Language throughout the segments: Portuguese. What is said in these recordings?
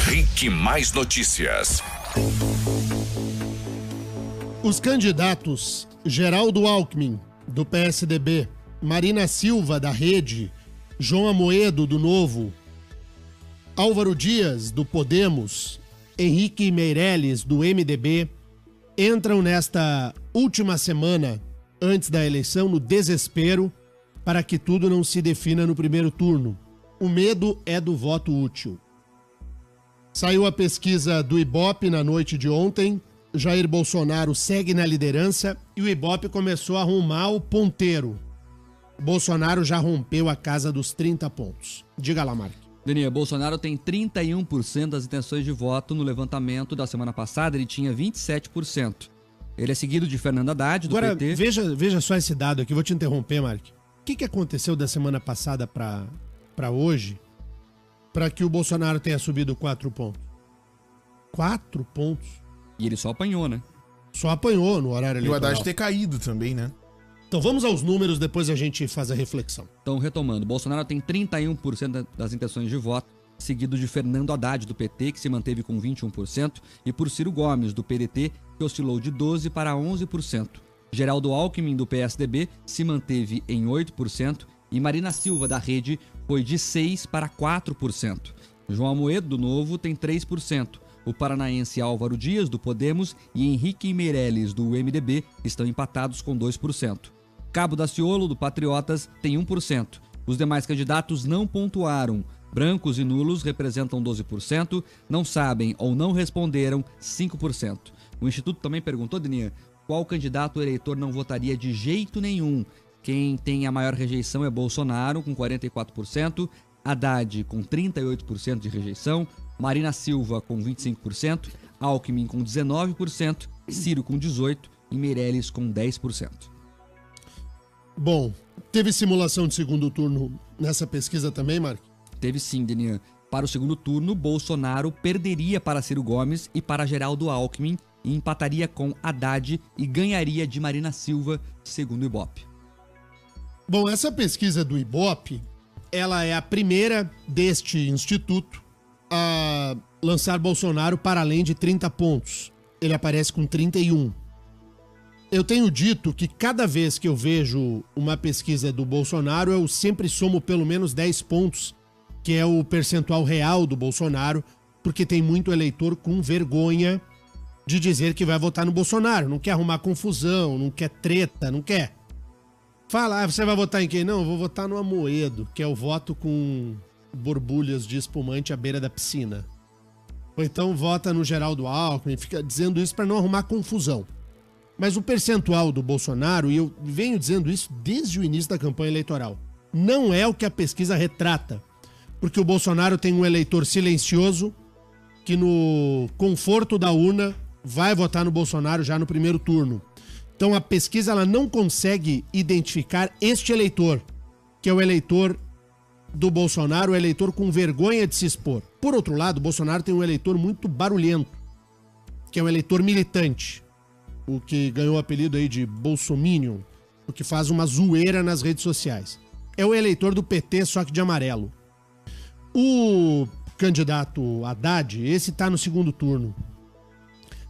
RIC Mais Notícias. Os candidatos Geraldo Alckmin, do PSDB, Marina Silva, da Rede, João Amoedo, do Novo, Álvaro Dias, do Podemos, Henrique Meirelles, do MDB, entram nesta última semana, antes da eleição, no desespero para que tudo não se defina no primeiro turno. O medo é do voto útil. Saiu a pesquisa do Ibope na noite de ontem. Jair Bolsonaro segue na liderança e o Ibope começou a arrumar o ponteiro. Bolsonaro já rompeu a casa dos 30 pontos. Diga lá, Mark. Deninha, Bolsonaro tem 31% das intenções de voto. No levantamento da semana passada, ele tinha 27%. Ele é seguido de Fernando Haddad, do Agora, PT. Veja só esse dado aqui, vou te interromper, Mark. O que aconteceu da semana passada para hoje para que o Bolsonaro tenha subido 4 pontos? 4 pontos. E ele só apanhou, né? Só apanhou no horário eleitoral. E o Haddad ter caído também, né? Então vamos aos números, depois a gente faz a reflexão. Então, retomando, Bolsonaro tem 31% das intenções de voto, seguido de Fernando Haddad, do PT, que se manteve com 21%, e por Ciro Gomes, do PDT, que oscilou de 12% para 11%. Geraldo Alckmin, do PSDB, se manteve em 8%, e Marina Silva, da Rede, foi de 6% para 4%. João Amoedo, do Novo, tem 3%. O paranaense Álvaro Dias, do Podemos, e Henrique Meirelles, do MDB, estão empatados com 2%. Cabo Daciolo, do Patriotas, tem 1%. Os demais candidatos não pontuaram. Brancos e nulos representam 12%, não sabem ou não responderam 5%. O Instituto também perguntou, Deninha, qual candidato o eleitor não votaria de jeito nenhum. Quem tem a maior rejeição é Bolsonaro, com 44%, Haddad, com 38% de rejeição, Marina Silva, com 25%, Alckmin, com 19%, Ciro, com 18% e Meirelles, com 10%. Bom, teve simulação de segundo turno nessa pesquisa também, Mark? Teve sim, Deninha. Para o segundo turno, Bolsonaro perderia para Ciro Gomes e para Geraldo Alckmin e empataria com Haddad e ganharia de Marina Silva, segundo o Ibope. Bom, essa pesquisa do Ibope, ela é a primeira deste instituto a lançar Bolsonaro para além de 30 pontos. Ele aparece com 31. Eu tenho dito que cada vez que eu vejo uma pesquisa do Bolsonaro, eu sempre somo pelo menos 10 pontos, que é o percentual real do Bolsonaro, porque tem muito eleitor com vergonha de dizer que vai votar no Bolsonaro. Não quer arrumar confusão, não quer treta, não quer. Fala, você vai votar em quem? Não, eu vou votar no Amoedo, que é o voto com borbulhas de espumante à beira da piscina. Ou então vota no Geraldo Alckmin, fica dizendo isso para não arrumar confusão. Mas o percentual do Bolsonaro, e eu venho dizendo isso desde o início da campanha eleitoral, não é o que a pesquisa retrata. Porque o Bolsonaro tem um eleitor silencioso que no conforto da urna vai votar no Bolsonaro já no primeiro turno. Então a pesquisa ela não consegue identificar este eleitor, que é o eleitor do Bolsonaro, o eleitor com vergonha de se expor. Por outro lado, o Bolsonaro tem um eleitor muito barulhento, que é um eleitor militante, o que ganhou o apelido aí de Bolsominion, o que faz uma zoeira nas redes sociais. É o eleitor do PT, só que de amarelo. O candidato Haddad, esse tá no segundo turno.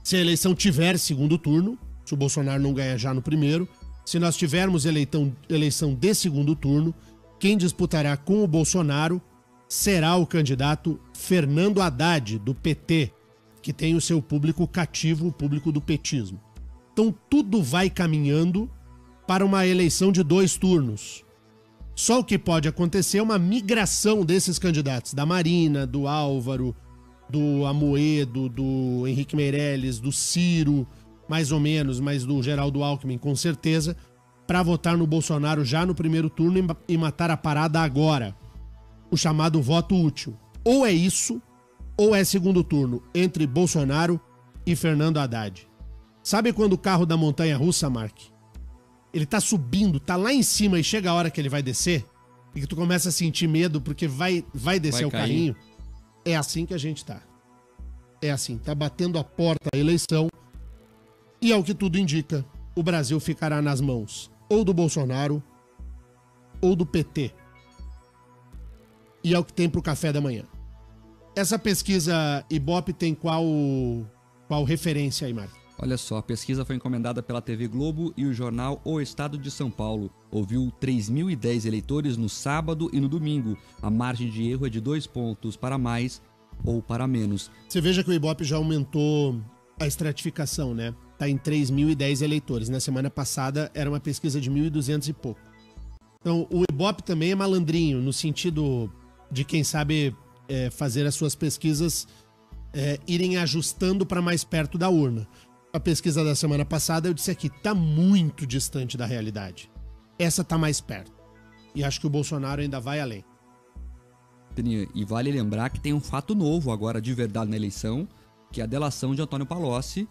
Se a eleição tiver segundo turno, se o Bolsonaro não ganhar já no primeiro, se nós tivermos eleição de segundo turno, quem disputará com o Bolsonaro será o candidato Fernando Haddad, do PT, que tem o seu público cativo, o público do petismo. Então tudo vai caminhando para uma eleição de 2 turnos. Só o que pode acontecer é uma migração desses candidatos, da Marina, do Álvaro, do Amoedo, do Henrique Meirelles, do Ciro, mais ou menos, mas do Geraldo Alckmin com certeza, para votar no Bolsonaro já no primeiro turno e matar a parada agora. O chamado voto útil. Ou é isso, ou é segundo turno entre Bolsonaro e Fernando Haddad. Sabe quando o carro da montanha-russa, Mark, ele tá subindo, tá lá em cima e chega a hora que ele vai descer, e que tu começa a sentir medo porque vai descer o carrinho? É assim que a gente tá. É assim, tá batendo a porta a eleição e, ao que tudo indica, o Brasil ficará nas mãos ou do Bolsonaro ou do PT. e é o que tem para o café da manhã. Essa pesquisa Ibope tem qual referência aí, Marcos? Olha só, a pesquisa foi encomendada pela TV Globo e o jornal O Estado de São Paulo. Ouviu 3.010 eleitores no sábado e no domingo. A margem de erro é de 2 pontos para mais ou para menos. Você veja que o Ibope já aumentou a estratificação, né? Tá em 3.010 eleitores. Na semana passada era uma pesquisa de 1.200 e pouco. Então, o Ibope também é malandrinho, no sentido de quem sabe fazer as suas pesquisas irem ajustando para mais perto da urna. A pesquisa da semana passada, eu disse aqui, tá muito distante da realidade. Essa tá mais perto. E acho que o Bolsonaro ainda vai além. E vale lembrar que tem um fato novo agora de verdade na eleição, que é a delação de Antônio Palocci,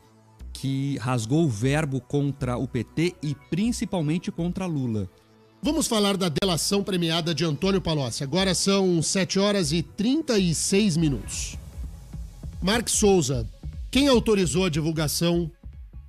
que rasgou o verbo contra o PT e principalmente contra Lula. Vamos falar da delação premiada de Antônio Palocci. Agora são 7 horas e 36 minutos. Mark Souza, quem autorizou a divulgação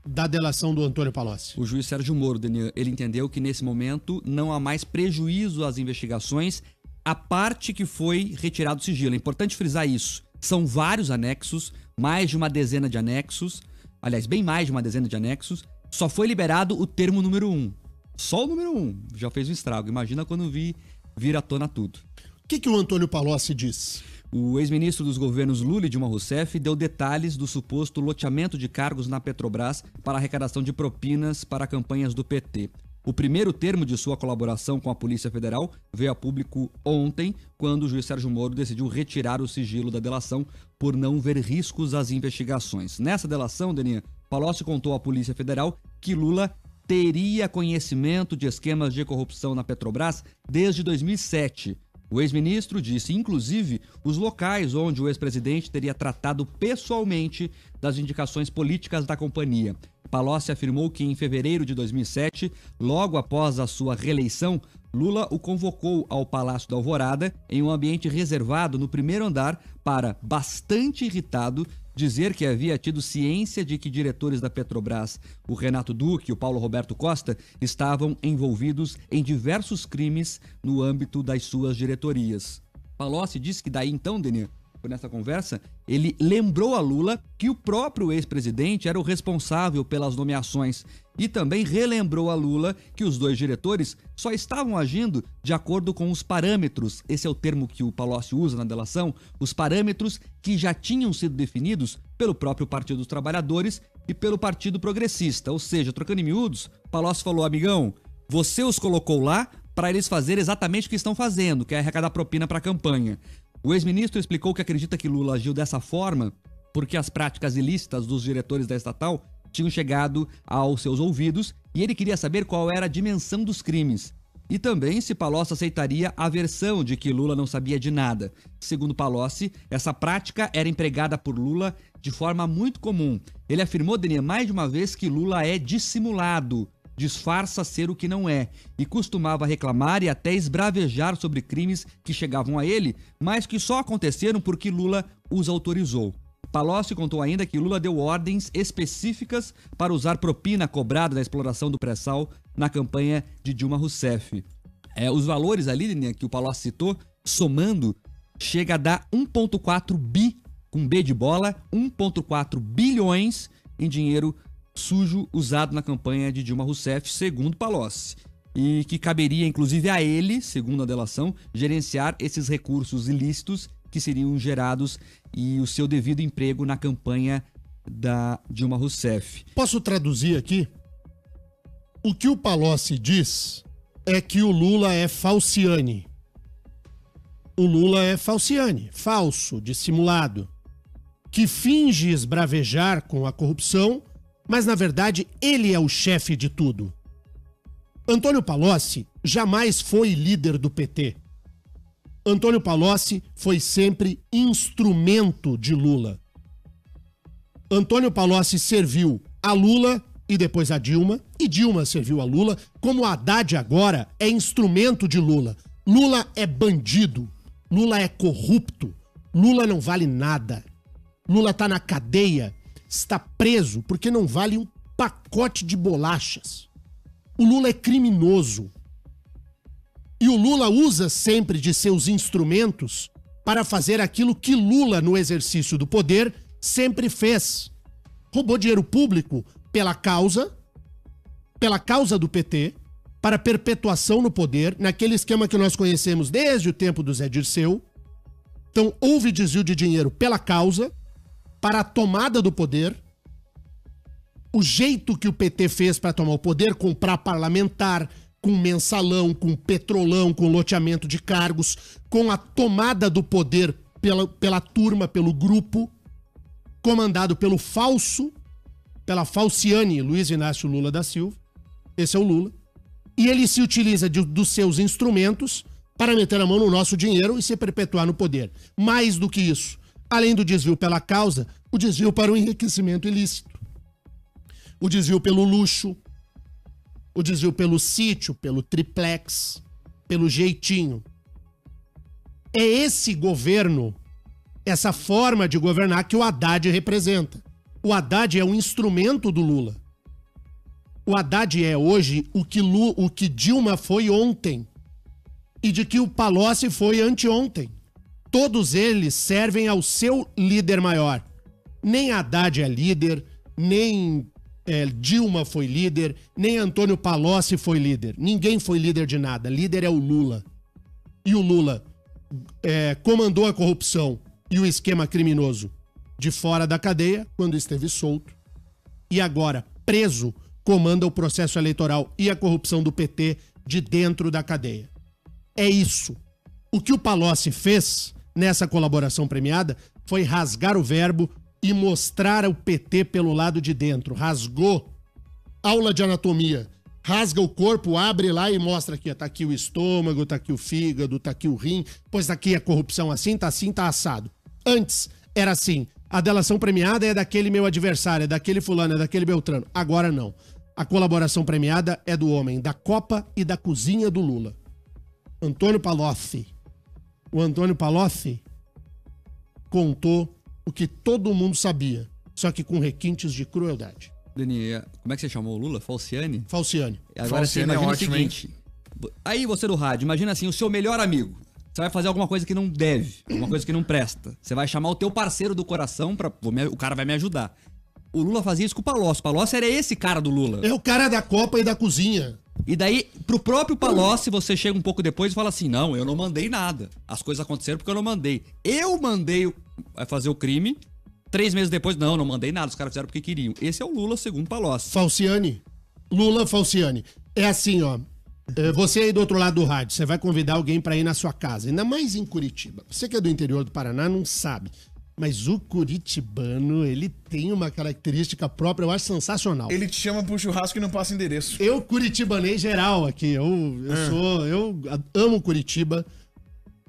da delação do Antônio Palocci? O juiz Sérgio Moro, Daniel, ele entendeu que nesse momento não há mais prejuízo às investigações, a parte que foi retirado do sigilo. É importante frisar isso. São vários anexos, mais de uma dezena de anexos, aliás, bem mais de uma dezena de anexos. Só foi liberado o termo número 1. Só o número 1 já fez um estrago. Imagina quando vir à tona tudo. O que o Antônio Palocci diz? O ex-ministro dos governos Lula e Dilma Rousseff deu detalhes do suposto loteamento de cargos na Petrobras para arrecadação de propinas para campanhas do PT. O primeiro termo de sua colaboração com a Polícia Federal veio a público ontem, quando o juiz Sérgio Moro decidiu retirar o sigilo da delação por não ver riscos às investigações. Nessa delação, Deninha, Palocci contou à Polícia Federal que Lula teria conhecimento de esquemas de corrupção na Petrobras desde 2007. O ex-ministro disse, inclusive, os locais onde o ex-presidente teria tratado pessoalmente das indicações políticas da companhia. Palocci afirmou que em fevereiro de 2007, logo após a sua reeleição, Lula o convocou ao Palácio da Alvorada em um ambiente reservado no primeiro andar para, bastante irritado, dizer que havia tido ciência de que diretores da Petrobras, o Renato Duque e o Paulo Roberto Costa, estavam envolvidos em diversos crimes no âmbito das suas diretorias. Palocci disse que daí então, Denis, nessa conversa, ele lembrou a Lula que o próprio ex-presidente era o responsável pelas nomeações e também relembrou a Lula que os dois diretores só estavam agindo de acordo com os parâmetros, esse é o termo que o Palocci usa na delação, os parâmetros que já tinham sido definidos pelo próprio Partido dos Trabalhadores e pelo Partido Progressista. Ou seja, trocando em miúdos, Palocci falou, amigão, você os colocou lá para eles fazerem exatamente o que estão fazendo, que é arrecadar propina para a campanha. O ex-ministro explicou que acredita que Lula agiu dessa forma porque as práticas ilícitas dos diretores da estatal tinham chegado aos seus ouvidos e ele queria saber qual era a dimensão dos crimes. E também se Palocci aceitaria a versão de que Lula não sabia de nada. Segundo Palocci, essa prática era empregada por Lula de forma muito comum. Ele afirmou, Denis, mais de uma vez que Lula é dissimulado, disfarça ser o que não é, e costumava reclamar e até esbravejar sobre crimes que chegavam a ele, mas que só aconteceram porque Lula os autorizou. Palocci contou ainda que Lula deu ordens específicas para usar propina cobrada da exploração do pré-sal na campanha de Dilma Rousseff. Os valores ali, né, que o Palocci citou, somando, chega a dar 1,4 bi, com B de bola, 1,4 bilhões em dinheiro sujo usado na campanha de Dilma Rousseff, segundo Palocci. E que caberia, inclusive, a ele, segundo a delação, gerenciar esses recursos ilícitos que seriam gerados e o seu devido emprego na campanha da Dilma Rousseff. Posso traduzir aqui? O que o Palocci diz é que o Lula é falciane. O Lula é falciane, falso, dissimulado, que finge esbravejar com a corrupção, mas na verdade ele é o chefe de tudo. Antônio Palocci jamais foi líder do PT. Antônio Palocci foi sempre instrumento de Lula. Antônio Palocci serviu a Lula e depois a Dilma, e Dilma serviu a Lula, como a Haddad agora é instrumento de Lula. Lula é bandido, Lula é corrupto, Lula não vale nada. Lula tá na cadeia, está preso porque não vale um pacote de bolachas. O Lula é criminoso. E o Lula usa sempre de seus instrumentos para fazer aquilo que Lula, no exercício do poder, sempre fez. Roubou dinheiro público pela causa do PT, para perpetuação no poder, naquele esquema que nós conhecemos desde o tempo do Zé Dirceu. Então, houve desvio de dinheiro pela causa, para a tomada do poder. O jeito que o PT fez para tomar o poder, comprar parlamentar, com mensalão, com petrolão, com loteamento de cargos, com a tomada do poder pela turma, pelo grupo, comandado pela falciane Luiz Inácio Lula da Silva. Esse é o Lula. E ele se utiliza dos seus instrumentos para meter a mão no nosso dinheiro e se perpetuar no poder. Mais do que isso, além do desvio pela causa, o desvio para o enriquecimento ilícito. O desvio pelo luxo, o desvio pelo sítio, pelo triplex, pelo jeitinho. É esse governo, essa forma de governar que o Haddad representa. O Haddad é um instrumento do Lula. O Haddad é hoje o que Dilma foi ontem e de que o Palocci foi anteontem. Todos eles servem ao seu líder maior. Nem Haddad é líder, nem Dilma foi líder, nem Antônio Palocci foi líder. Ninguém foi líder de nada. Líder é o Lula. E o Lula comandou a corrupção e o esquema criminoso de fora da cadeia, quando esteve solto. E agora, preso, comanda o processo eleitoral e a corrupção do PT de dentro da cadeia. É isso. O que o Palocci fez nessa colaboração premiada foi rasgar o verbo e mostrar o PT pelo lado de dentro. Rasgou. Aula de anatomia. Rasga o corpo, abre lá e mostra aqui. Tá aqui o estômago, tá aqui o fígado, tá aqui o rim. Pois tá aqui a corrupção assim, tá assado. Antes era assim. A delação premiada é daquele meu adversário, é daquele fulano, é daquele Beltrano. Agora não. A colaboração premiada é do homem da copa e da cozinha do Lula. Antônio Palocci. O Antônio Palocci contou o que todo mundo sabia, só que com requintes de crueldade. Dani, como é que você chamou o Lula? Falciane? Falciane. Agora você imagina o seguinte. Aí você do rádio, imagina assim, o seu melhor amigo. Você vai fazer alguma coisa que não deve, alguma coisa que não presta. Você vai chamar o teu parceiro do coração, o cara vai me ajudar. O Lula fazia isso com o Palocci. O Palocci era esse cara do Lula. É o cara da copa e da cozinha. E daí, pro próprio Palocci, você chega um pouco depois e fala assim, não, eu não mandei nada. As coisas aconteceram porque eu não mandei. Eu mandei fazer o crime, 3 meses depois, não mandei nada, os caras fizeram porque queriam. Esse é o Lula, segundo Palocci. Falciane. Lula Falciane. É assim, ó. Você aí do outro lado do rádio, você vai convidar alguém pra ir na sua casa, ainda mais em Curitiba. Você que é do interior do Paraná não sabe. Mas o curitibano, ele tem uma característica própria, eu acho sensacional. Ele te chama pro churrasco e não passa endereço. Eu curitibanei geral aqui. Eu amo Curitiba,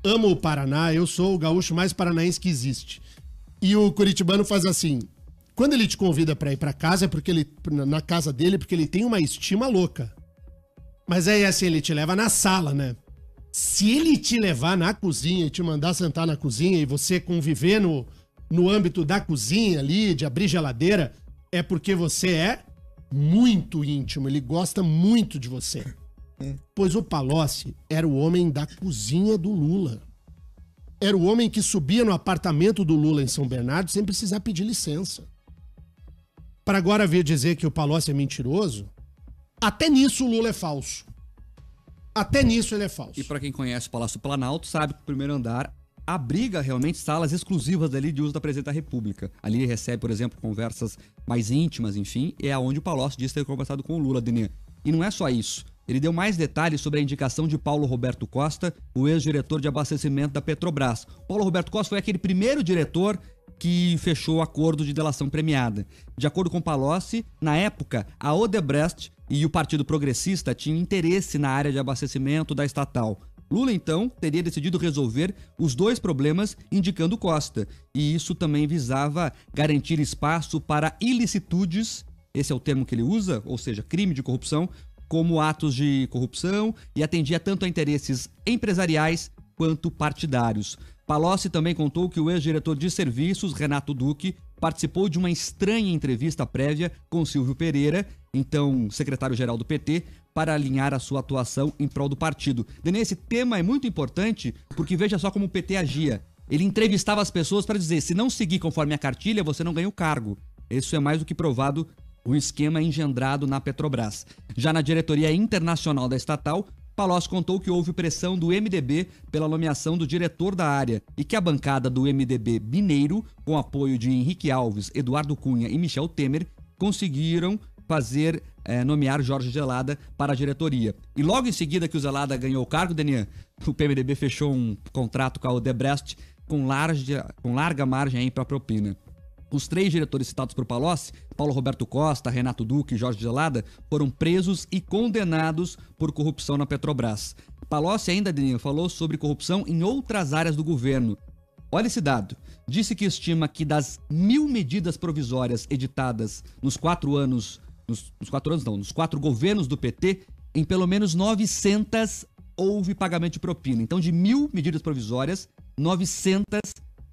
amo o Paraná, eu sou o gaúcho mais paranaense que existe. E o curitibano faz assim, quando ele te convida pra ir pra casa, é porque na casa dele, porque ele tem uma estima louca. Mas aí assim, ele te leva na sala, né? Se ele te levar na cozinha e te mandar sentar na cozinha e você conviver no âmbito da cozinha ali, de abrir geladeira, é porque você é muito íntimo, ele gosta muito de você. Pois o Palocci era o homem da cozinha do Lula. Era o homem que subia no apartamento do Lula em São Bernardo sem precisar pedir licença. Para agora vir dizer que o Palocci é mentiroso, até nisso o Lula é falso. Até nisso ele é falso. E pra quem conhece o Palácio Planalto, sabe que o primeiro andar abriga realmente salas exclusivas ali de uso da Presidente da República. Ali ele recebe, por exemplo, conversas mais íntimas, enfim, é onde o Palocci disse ter conversado com o Lula, Denê. E não é só isso. Ele deu mais detalhes sobre a indicação de Paulo Roberto Costa, o ex-diretor de abastecimento da Petrobras. Paulo Roberto Costa foi aquele primeiro diretor que fechou o acordo de delação premiada. De acordo com Palocci, na época, a Odebrecht e o Partido Progressista tinham interesse na área de abastecimento da estatal. Lula, então, teria decidido resolver os dois problemas indicando Costa. E isso também visava garantir espaço para ilicitudes, esse é o termo que ele usa, ou seja, crime de corrupção, como atos de corrupção, e atendia tanto a interesses empresariais quanto partidários. Palocci também contou que o ex-diretor de serviços, Renato Duque, participou de uma estranha entrevista prévia com Silvio Pereira, então secretário-geral do PT, para alinhar a sua atuação em prol do partido. Denê, esse tema é muito importante porque veja só como o PT agia. Ele entrevistava as pessoas para dizer, se não seguir conforme a cartilha, você não ganha o cargo. Isso é mais do que provado o esquema engendrado na Petrobras. Já na diretoria internacional da estatal, Palocci contou que houve pressão do MDB pela nomeação do diretor da área e que a bancada do MDB mineiro, com apoio de Henrique Alves, Eduardo Cunha e Michel Temer, conseguiram nomear Jorge Gelada para a diretoria. E logo em seguida que o Gelada ganhou o cargo, Denian, o PMDB fechou um contrato com a Odebrecht com larga margem para propina. Os 3 diretores citados por Palocci, Paulo Roberto Costa, Renato Duque e Jorge Gelada, foram presos e condenados por corrupção na Petrobras. Palocci ainda, Denian, falou sobre corrupção em outras áreas do governo. Olha esse dado. Disse que estima que das 1.000 medidas provisórias editadas nos 4 governos do PT, em pelo menos 900 houve pagamento de propina. Então, de 1.000 medidas provisórias, 900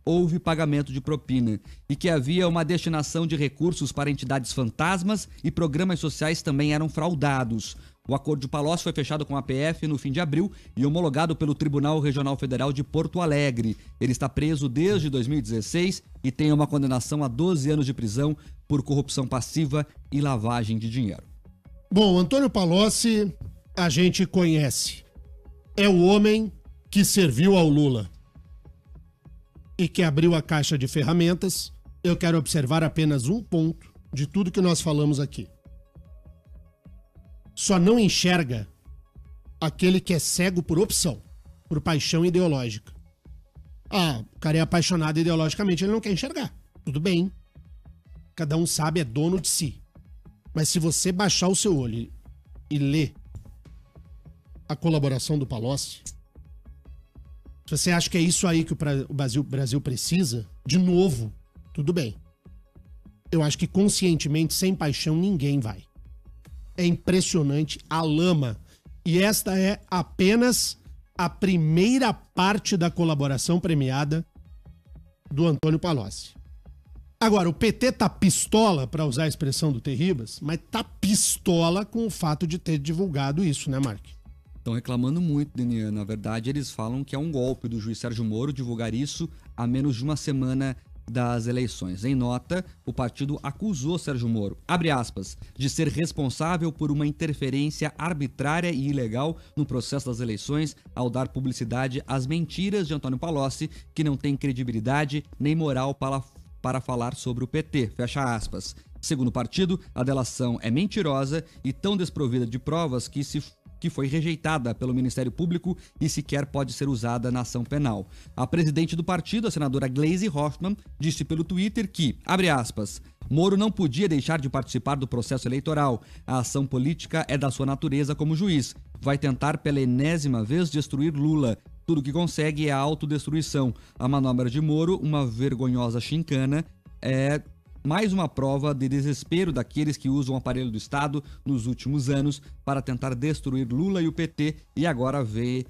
houve pagamento de propina. E que havia uma destinação de recursos para entidades fantasmas e programas sociais também eram fraudados. O acordo de Palocci foi fechado com a PF no fim de abril e homologado pelo Tribunal Regional Federal de Porto Alegre. Ele está preso desde 2016 e tem uma condenação a 12 anos de prisão por corrupção passiva e lavagem de dinheiro. Bom, Antônio Palocci a gente conhece. É o homem que serviu ao Lula e que abriu a caixa de ferramentas. Eu quero observar apenas um ponto de tudo que nós falamos aqui. Só não enxerga aquele que é cego por opção, por paixão ideológica. Ah, o cara é apaixonado ideologicamente, ele não quer enxergar. Tudo bem. Cada um sabe, é dono de si. Mas se você baixar o seu olho e ler a colaboração do Palocci, se você acha que é isso aí que o Brasil precisa, de novo, tudo bem. Eu acho que conscientemente, sem paixão, ninguém vai. É impressionante a lama. E esta é apenas a primeira parte da colaboração premiada do Antônio Palocci. Agora, o PT tá pistola, para usar a expressão do Terribas, mas tá pistola com o fato de ter divulgado isso, né, Mark? Estão reclamando muito, Denian. Na verdade, eles falam que é um golpe do juiz Sérgio Moro divulgar isso a menos de uma semana das eleições. Em nota, o partido acusou Sérgio Moro, abre aspas, de ser responsável por uma interferência arbitrária e ilegal no processo das eleições ao dar publicidade às mentiras de Antônio Palocci, que não tem credibilidade nem moral para falar sobre o PT, fecha aspas. Segundo o partido, a delação é mentirosa e tão desprovida de provas que foi rejeitada pelo Ministério Público e sequer pode ser usada na ação penal. A presidente do partido, a senadora Gleisi Hoffmann, disse pelo Twitter que, abre aspas, Moro não podia deixar de participar do processo eleitoral. A ação política é da sua natureza como juiz. Vai tentar pela enésima vez destruir Lula. Tudo que consegue é a autodestruição. A manobra de Moro, uma vergonhosa chincana, é mais uma prova de desespero daqueles que usam o aparelho do Estado nos últimos anos para tentar destruir Lula e o PT, e agora vem,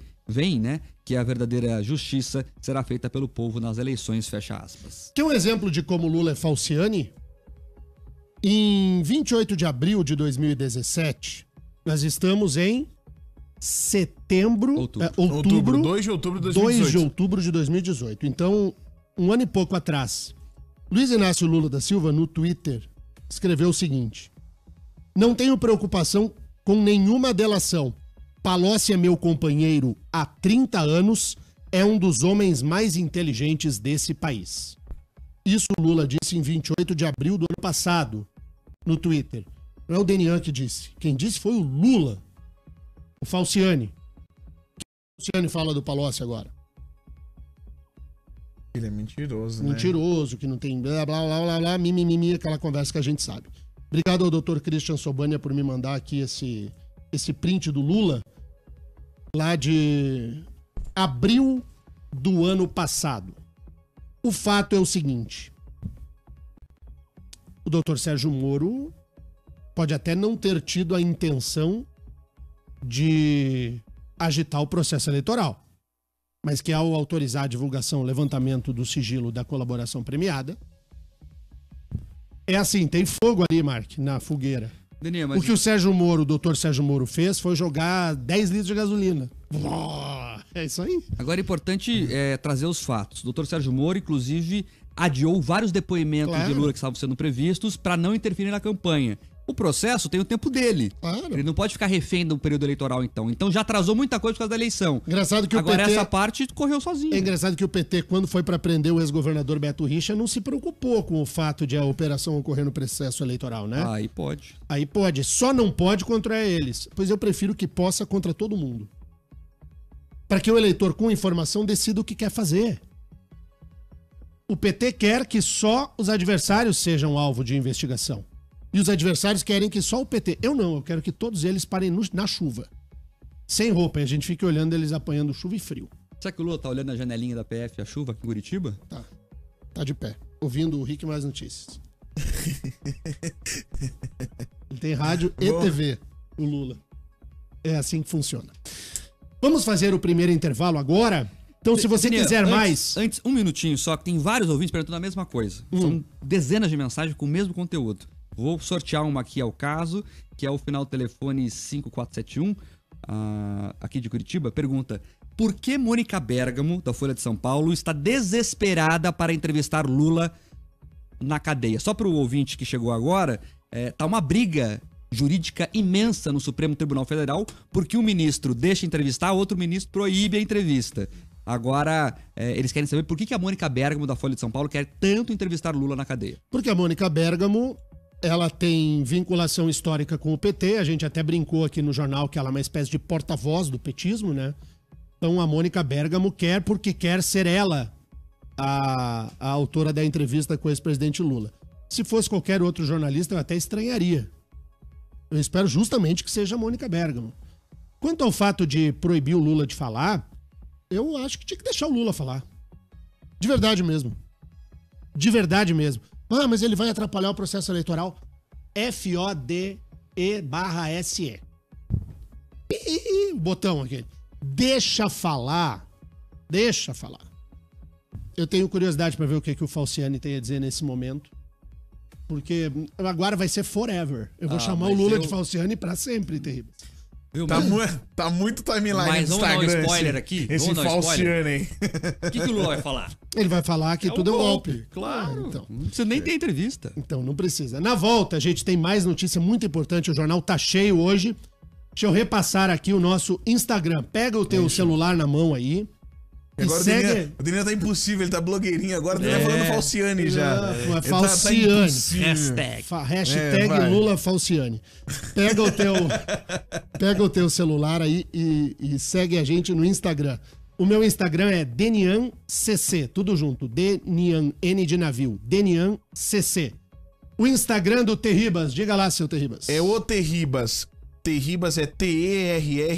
né, que a verdadeira justiça será feita pelo povo nas eleições, fecha aspas. Tem um exemplo de como Lula é falciane? Em 28 de abril de 2017, nós estamos em outubro, 2 de outubro de 2018. 2 de outubro de 2018. Então, um ano e pouco atrás, Luiz Inácio Lula da Silva, no Twitter, escreveu o seguinte: não tenho preocupação com nenhuma delação. Palocci é meu companheiro há 30 anos, é um dos homens mais inteligentes desse país. Isso Lula disse em 28 de abril do ano passado, no Twitter. Não é o Denian que disse. Quem disse foi o Lula, o falciane. O falciane fala do Palocci agora. Ele é mentiroso, né? Mentiroso, que não tem blá, blá, blá, blá, blá, mimimi, aquela conversa que a gente sabe. Obrigado ao Dr. Christian Sobania por me mandar aqui esse print do Lula, lá de abril do ano passado. O fato é o seguinte: o Dr. Sérgio Moro pode até não ter tido a intenção de agitar o processo eleitoral, mas que ao autorizar a divulgação, o levantamento do sigilo da colaboração premiada, é assim, tem fogo ali, Mark, na fogueira. Deninha, mas O que o Sérgio Moro, o doutor Sérgio Moro fez foi jogar 10 litros de gasolina. É isso aí. agora é importante trazer os fatos. O doutor Sérgio Moro, inclusive, adiou vários depoimentos Claro. de Lula que estavam sendo previstos para não interferir na campanha. O processo tem o tempo dele. Claro. Ele não pode ficar refém do período eleitoral, então. Então já atrasou muita coisa por causa da eleição. Engraçado que Agora o PT... essa parte correu sozinho. É engraçado que o PT, quando foi pra prender o ex-governador Beto Richa, não se preocupou com o fato de a operação ocorrer no processo eleitoral, né? Aí pode. Aí pode. Só não pode contra eles. Pois eu prefiro que possa contra todo mundo. Para que o eleitor com informação decida o que quer fazer. O PT quer que só os adversários sejam alvo de investigação. E os adversários querem que só o PT. Eu não, eu quero que todos eles parem na chuva. Sem roupa, e a gente fique olhando eles apanhando chuva e frio. Será que o Lula tá olhando a janelinha da PF, a chuva aqui em Curitiba? Tá de pé. Ouvindo o Rick Mais Notícias. Ele tem rádio e TV, o Lula. É assim que funciona. Vamos fazer o primeiro intervalo agora? Então, se você Deninha, quiser mais... Antes, um minutinho só, que tem vários ouvintes perguntando a mesma coisa. São dezenas de mensagens com o mesmo conteúdo. Vou sortear uma aqui ao caso, que é o final do telefone 5471, aqui de Curitiba. Pergunta: por que Mônica Bergamo, da Folha de São Paulo, está desesperada para entrevistar Lula na cadeia? Só para o ouvinte que chegou agora, tá uma briga jurídica imensa no Supremo Tribunal Federal, porque um ministro deixa entrevistar, outro ministro proíbe a entrevista. Agora, eles querem saber por que a Mônica Bergamo, da Folha de São Paulo, quer tanto entrevistar Lula na cadeia. Porque a Mônica Bergamo, ela tem vinculação histórica com o PT. A gente até brincou aqui no jornal que ela é uma espécie de porta-voz do petismo, né? Então a Mônica Bergamo quer porque quer ser ela a autora da entrevista com o ex-presidente Lula. Se fosse qualquer outro jornalista, eu até estranharia. Eu espero justamente que seja a Mônica Bergamo. Quanto ao fato de proibir o Lula de falar, eu acho que tinha que deixar o Lula falar. De verdade mesmo. De verdade mesmo. Ah, mas ele vai atrapalhar o processo eleitoral. FODE/SE. O botão aqui. Deixa falar. Deixa falar. Eu tenho curiosidade para ver o que o Falciani tem a dizer nesse momento. Porque agora vai ser forever. Eu vou chamar o Lula de Falciani para sempre, terrível. Tá muito timeline Mas no vamos dar um Instagram. spoiler aqui? Esse Vamos dar um Falciani, hein? O que o Lula vai falar? Ele vai falar que tudo é um golpe. Claro. Então. Não precisa nem ter entrevista. Então, não precisa. Na volta, a gente tem mais notícia muito importante. O jornal tá cheio hoje. Deixa eu repassar aqui o nosso Instagram. Pega o teu celular na mão aí. E Agora segue... o Deninha tá impossível, ele tá blogueirinho agora, ele tá falando Falciani já. Não, Falciani. Hashtag. Hashtag Lula Falciani. Pega o teu celular aí e segue a gente no Instagram. O meu Instagram é DenianCC, tudo junto. Denian, N de navio. DenianCC. O Instagram do Terribas, diga lá, seu Terribas. É o Terribas. Terribas é Terribas,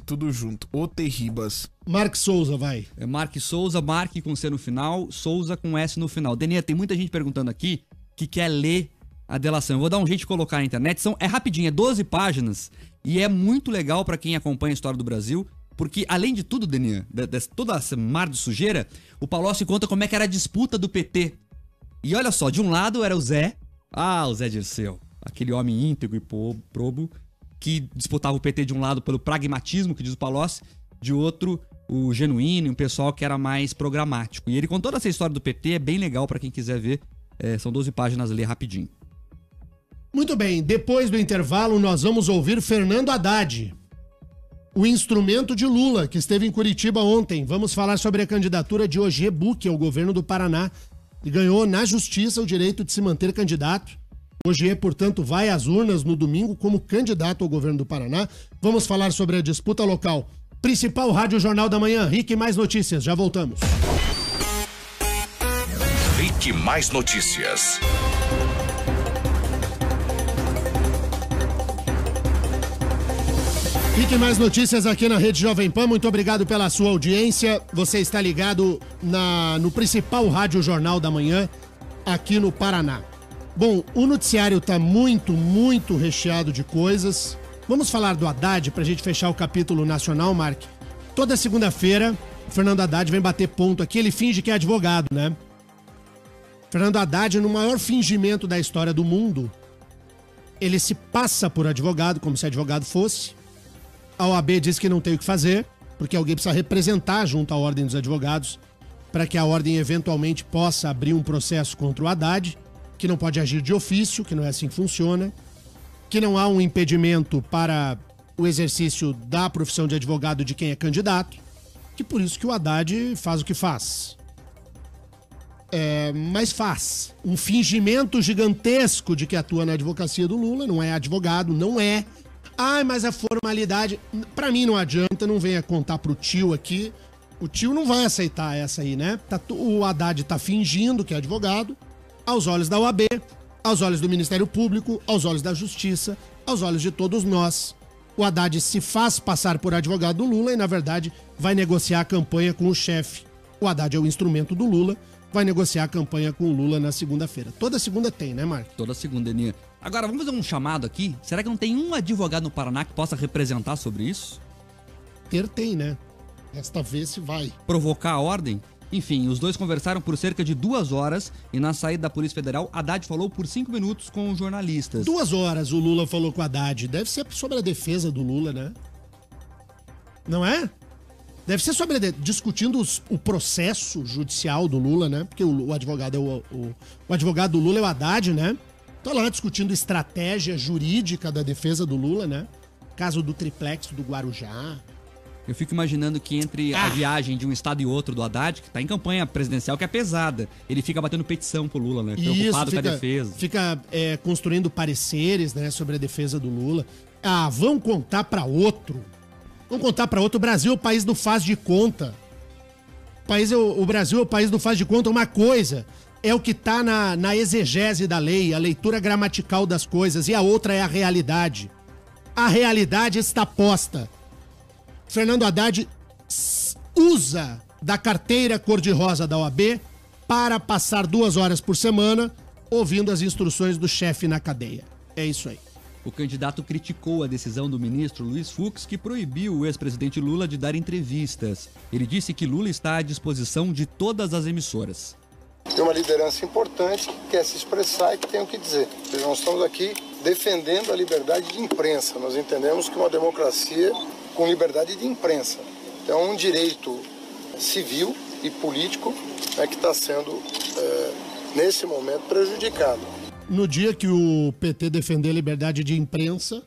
tudo junto. O Terribas. Mark Souza, vai. É Mark Souza, Mark com C no final, Souza com S no final. Deninha, tem muita gente perguntando aqui que quer ler a delação. Eu vou dar um jeito de colocar na internet. É rapidinho, é 12 páginas e é muito legal pra quem acompanha a história do Brasil, porque além de tudo, Deninha, toda essa mar de sujeira, o Palocci conta como é que era a disputa do PT. E olha só, de um lado era o Zé Dirceu, aquele homem íntegro e probo que disputava o PT de um lado pelo pragmatismo, que diz o Palocci, de outro o Genuíno, um pessoal que era mais programático. E ele contou toda essa história do PT, é bem legal pra quem quiser ver. São 12 páginas, ler rapidinho. Muito bem, depois do intervalo nós vamos ouvir Fernando Haddad, o instrumento de Lula, que esteve em Curitiba ontem. Vamos falar sobre a candidatura de Ogier Buch ao governo do Paraná e ganhou na justiça o direito de se manter candidato. Ogier, portanto, vai às urnas no domingo como candidato ao governo do Paraná. Vamos falar sobre a disputa local. Principal Rádio Jornal da Manhã, Rick Mais Notícias, já voltamos. Rick Mais Notícias. Rick Mais Notícias aqui na Rede Jovem Pan, muito obrigado pela sua audiência. Você está ligado no principal Rádio Jornal da Manhã, aqui no Paraná. Bom, o noticiário está muito, muito recheado de coisas. Vamos falar do Haddad pra gente fechar o capítulo nacional, Mark. Toda segunda-feira, o Fernando Haddad vem bater ponto aqui, ele finge que é advogado, né? Fernando Haddad, no maior fingimento da história do mundo, ele se passa por advogado, como se advogado fosse. A OAB diz que não tem o que fazer, porque alguém precisa representar junto à Ordem dos Advogados para que a Ordem eventualmente possa abrir um processo contra o Haddad, que não pode agir de ofício, que não é assim que funciona, que não há um impedimento para o exercício da profissão de advogado de quem é candidato, que por isso que o Haddad faz o que faz. Mas faz um fingimento gigantesco de que atua na advocacia do Lula, não é advogado, não é. Mas a formalidade, pra mim não adianta, não venha contar pro tio aqui. O tio não vai aceitar essa aí, né? O Haddad tá fingindo que é advogado, aos olhos da OAB, aos olhos do Ministério Público, aos olhos da Justiça, aos olhos de todos nós. O Haddad se faz passar por advogado do Lula e, na verdade, vai negociar a campanha com o chefe. O Haddad é o instrumento do Lula, vai negociar a campanha com o Lula na segunda-feira. Toda segunda tem, né, Marcos? Toda segunda, Eninha. Agora, vamos fazer um chamado aqui? Será que não tem um advogado no Paraná que possa representar sobre isso? Tem, né? Esta vez se vai. Provocar a ordem? Enfim, os dois conversaram por cerca de 2 horas e na saída da Polícia Federal, Haddad falou por 5 minutos com os jornalistas. 2 horas o Lula falou com o Haddad. Deve ser sobre a defesa do Lula, né? Não é? Deve ser sobre discutindo o processo judicial do Lula, né? Porque o advogado o advogado do Lula é o Haddad, né? Tá lá discutindo estratégia jurídica da defesa do Lula, né? Caso do triplex do Guarujá. Eu fico imaginando que entre a viagem de um estado e outro do Haddad, que tá em campanha presidencial, que é pesada, ele fica batendo petição pro Lula, né? Preocupado com a defesa. Fica construindo pareceres, né, sobre a defesa do Lula. Vão contar pra outro. Vamos contar pra outro. O Brasil é o país do faz de conta. O Brasil é o país do faz de conta. Uma coisa é o que tá na exegese da lei, a leitura gramatical das coisas, e a outra é a realidade. A realidade está posta. Fernando Haddad usa da carteira cor-de-rosa da OAB para passar 2 horas por semana ouvindo as instruções do chefe na cadeia. É isso aí. O candidato criticou a decisão do ministro Luiz Fux, que proibiu o ex-presidente Lula de dar entrevistas. Ele disse que Lula está à disposição de todas as emissoras. Tem uma liderança importante que quer se expressar e que tem o que dizer. Nós estamos aqui defendendo a liberdade de imprensa. Nós entendemos que uma democracia com liberdade de imprensa é um direito civil e político que está sendo, nesse momento, prejudicado. No dia que o PT defender a liberdade de imprensa,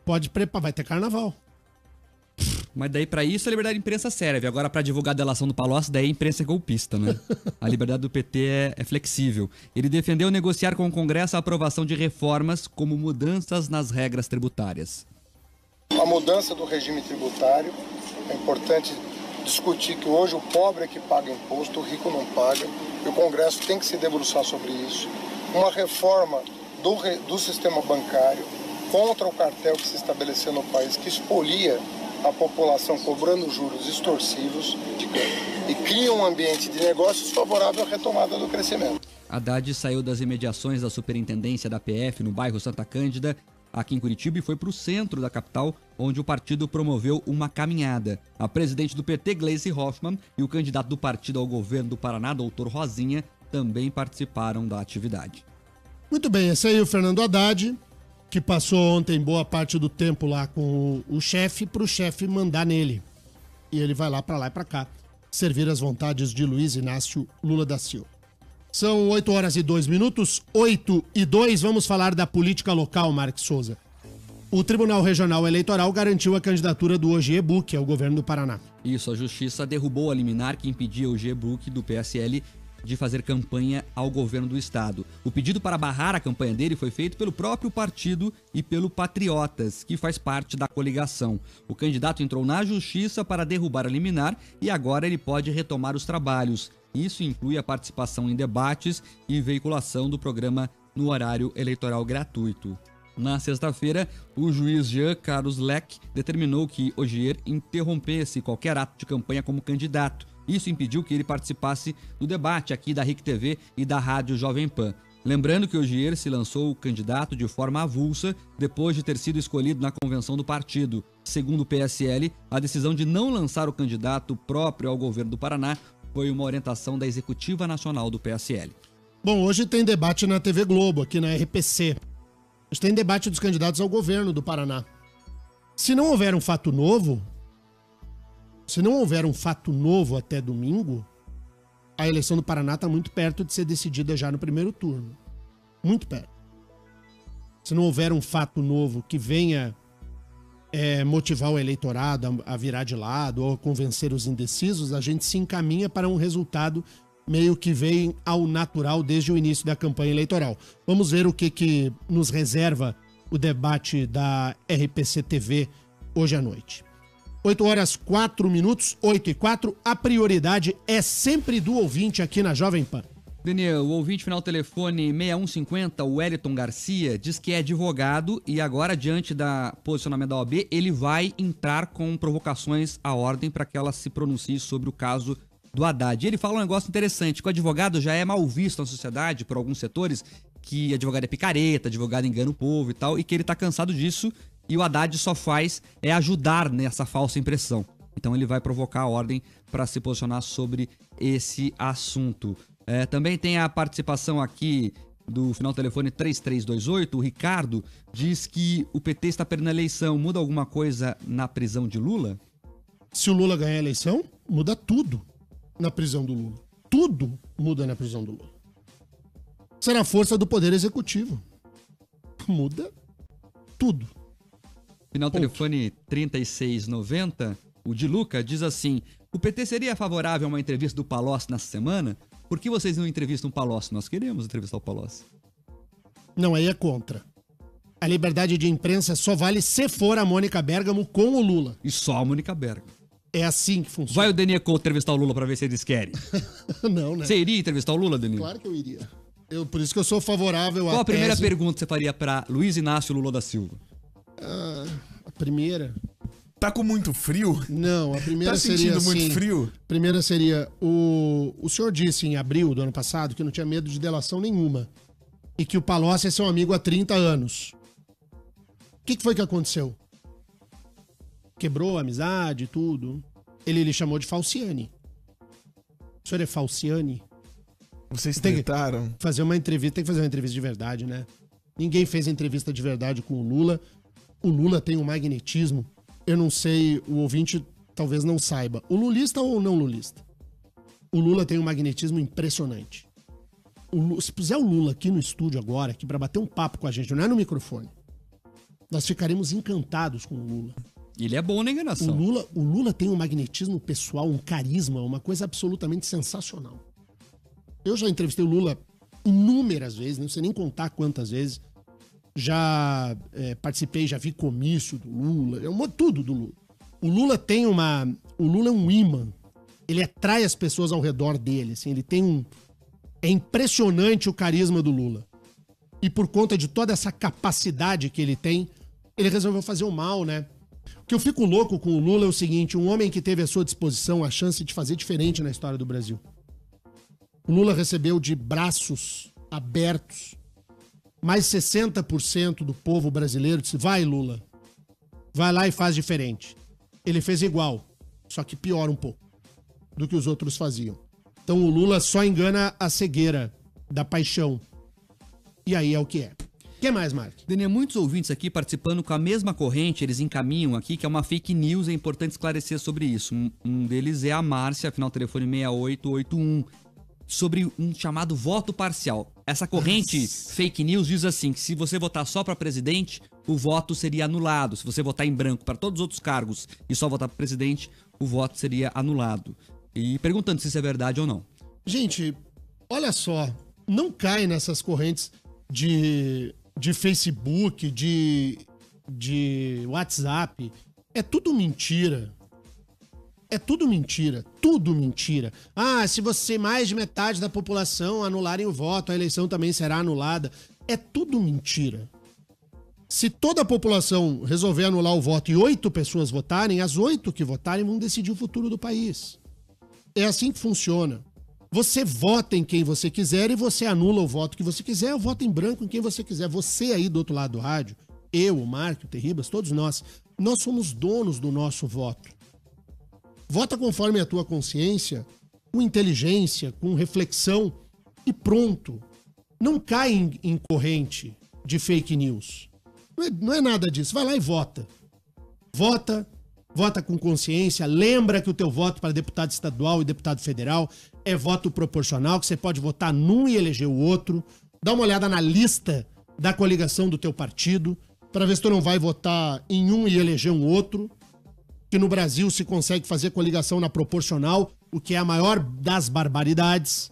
vai ter carnaval. Mas daí pra isso a liberdade de imprensa serve. Agora pra divulgar a delação do Palocci, daí a imprensa é golpista, né? A liberdade do PT é flexível. Ele defendeu negociar com o Congresso a aprovação de reformas como mudanças nas regras tributárias. A mudança do regime tributário, é importante discutir que hoje o pobre é que paga imposto, o rico não paga, e o Congresso tem que se debruçar sobre isso. Uma reforma do sistema bancário contra o cartel que se estabeleceu no país, que expolia a população cobrando juros extorsivos e cria um ambiente de negócios favorável à retomada do crescimento. Haddad saiu das imediações da superintendência da PF no bairro Santa Cândida, aqui em Curitiba, e foi para o centro da capital, onde o partido promoveu uma caminhada. A presidente do PT, Gleisi Hoffmann, e o candidato do partido ao governo do Paraná, doutor Rosinha, também participaram da atividade. Muito bem, esse aí é o Fernando Haddad, que passou ontem boa parte do tempo lá com o chefe, para o chefe mandar nele. E ele vai lá e para cá, servir as vontades de Luiz Inácio Lula da Silva. São 8 horas e 2 minutos, 8 e 2, vamos falar da política local, Marcos Souza. O Tribunal Regional Eleitoral garantiu a candidatura do Ogier Buch ao governo do Paraná. Isso, a Justiça derrubou a liminar que impedia o Ogier Buch do PSL de fazer campanha ao governo do estado. O pedido para barrar a campanha dele foi feito pelo próprio partido e pelo Patriotas, que faz parte da coligação. O candidato entrou na Justiça para derrubar a liminar e agora ele pode retomar os trabalhos. Isso inclui a participação em debates e veiculação do programa no horário eleitoral gratuito. Na sexta-feira, o juiz Jean Carlos Leck determinou que Ogier interrompesse qualquer ato de campanha como candidato. Isso impediu que ele participasse do debate aqui da RIC TV e da Rádio Jovem Pan. Lembrando que Ogier se lançou candidato de forma avulsa depois de ter sido escolhido na convenção do partido. Segundo o PSL, a decisão de não lançar o candidato próprio ao governo do Paraná foi uma orientação da Executiva Nacional do PSL. Bom, hoje tem debate na TV Globo, aqui na RPC. Hoje tem debate dos candidatos ao governo do Paraná. Se não houver um fato novo até domingo, a eleição do Paraná está muito perto de ser decidida já no primeiro turno. Muito perto. Se não houver um fato novo que venha motivar o eleitorado a virar de lado ou convencer os indecisos, a gente se encaminha para um resultado meio que vem ao natural desde o início da campanha eleitoral. Vamos ver o que nos reserva o debate da RPC TV hoje à noite. 8h04, 8h04, a prioridade é sempre do ouvinte aqui na Jovem Pan. Daniel, o ouvinte final telefone 6150, o Wellington Garcia, diz que é advogado e agora, diante do posicionamento da OAB, ele vai entrar com provocações à ordem para que ela se pronuncie sobre o caso do Haddad. E ele fala um negócio interessante, que o advogado já é mal visto na sociedade por alguns setores, que advogado é picareta, advogado engana o povo e tal, e que ele tá cansado disso e o Haddad só faz ajudar nessa falsa impressão. Então ele vai provocar a ordem para se posicionar sobre esse assunto. Também tem a participação aqui do final telefone 3328, o Ricardo diz que o PT está perdendo a eleição. Muda alguma coisa na prisão de Lula? Se o Lula ganhar a eleição, muda tudo na prisão do Lula. Tudo muda na prisão do Lula. Será a força do Poder Executivo. Muda tudo. Final telefone 3690, o de Luca diz assim: o PT seria favorável a uma entrevista do Palocci nessa semana? Por que vocês não entrevistam o Palocci? Nós queremos entrevistar o Palocci. Não, aí é contra. A liberdade de imprensa só vale se for a Mônica Bergamo com o Lula. E só a Mônica Bergamo. É assim que funciona. Vai o Daniel Couto entrevistar o Lula pra ver se eles querem? Não, né? Você iria entrevistar o Lula, Daniel? Claro que eu iria. Por isso que eu sou favorável Qual a primeira pergunta que você faria pra Luiz Inácio Lula da Silva? A primeira... Tá com muito frio? Não, a primeira tá seria sentindo assim... muito frio? A primeira seria... O senhor disse em abril do ano passado que não tinha medo de delação nenhuma. E que o Palocci é seu amigo há 30 anos. O que foi que aconteceu? Quebrou a amizade e tudo. Ele chamou de Falciani. O senhor é Falciani? Vocês tentaram? Fazer uma entrevista, tem que fazer uma entrevista de verdade, né? Ninguém fez entrevista de verdade com o Lula. O Lula tem um magnetismo. Eu não sei, o ouvinte talvez não saiba. O lulista ou não lulista? O Lula tem um magnetismo impressionante. Se puser o Lula aqui no estúdio agora, aqui pra bater um papo com a gente, não é no microfone, nós ficaremos encantados com o Lula. Ele é bom na enganação. O Lula tem um magnetismo pessoal, um carisma, uma coisa absolutamente sensacional. Eu já entrevistei o Lula inúmeras vezes, não sei nem contar quantas vezes. Já participei, já vi comício do Lula, tudo do Lula. O Lula é um imã. Ele atrai as pessoas ao redor dele, assim, ele tem é impressionante o carisma do Lula. E por conta de toda essa capacidade que ele tem, ele resolveu fazer o mal, né? O que eu fico louco com o Lula é o seguinte: um homem que teve à sua disposição a chance de fazer diferente na história do Brasil. O Lula recebeu de braços abertos. Mais 60% do povo brasileiro disse: vai, Lula, vai lá e faz diferente. Ele fez igual, só que pior um pouco do que os outros faziam. Então o Lula só engana a cegueira da paixão. E aí é o que é. O que mais, Mark? Daniel, muitos ouvintes aqui participando com a mesma corrente, eles encaminham aqui que é uma fake news, é importante esclarecer sobre isso. Um deles é a Márcia, final telefone 6881. Sobre um chamado voto parcial. Essa corrente fake news diz assim, que se você votar só para presidente, o voto seria anulado. Se você votar em branco para todos os outros cargos e só votar para presidente, o voto seria anulado. E perguntando se isso é verdade ou não. Gente, olha só, não cai nessas correntes de Facebook, de WhatsApp. É tudo mentira. É tudo mentira, tudo mentira. Ah, se você mais de metade da população anularem o voto, a eleição também será anulada. É tudo mentira. Se toda a população resolver anular o voto e 8 pessoas votarem, as 8 que votarem vão decidir o futuro do país. É assim que funciona. Você vota em quem você quiser e você anula o voto que você quiser, ou vota em branco em quem você quiser. Você aí do outro lado do rádio, eu, o Mark, o Terribas, todos nós somos donos do nosso voto. Vota conforme a tua consciência, com inteligência, com reflexão e pronto. Não cai em corrente de fake news. Não é nada disso. Vai lá e vota. Vota com consciência. Lembra que o teu voto para deputado estadual e deputado federal é voto proporcional, que você pode votar num e eleger o outro. Dá uma olhada na lista da coligação do teu partido para ver se tu não vai votar em um e eleger um outro. Que no Brasil se consegue fazer coligação na proporcional, o que é a maior das barbaridades.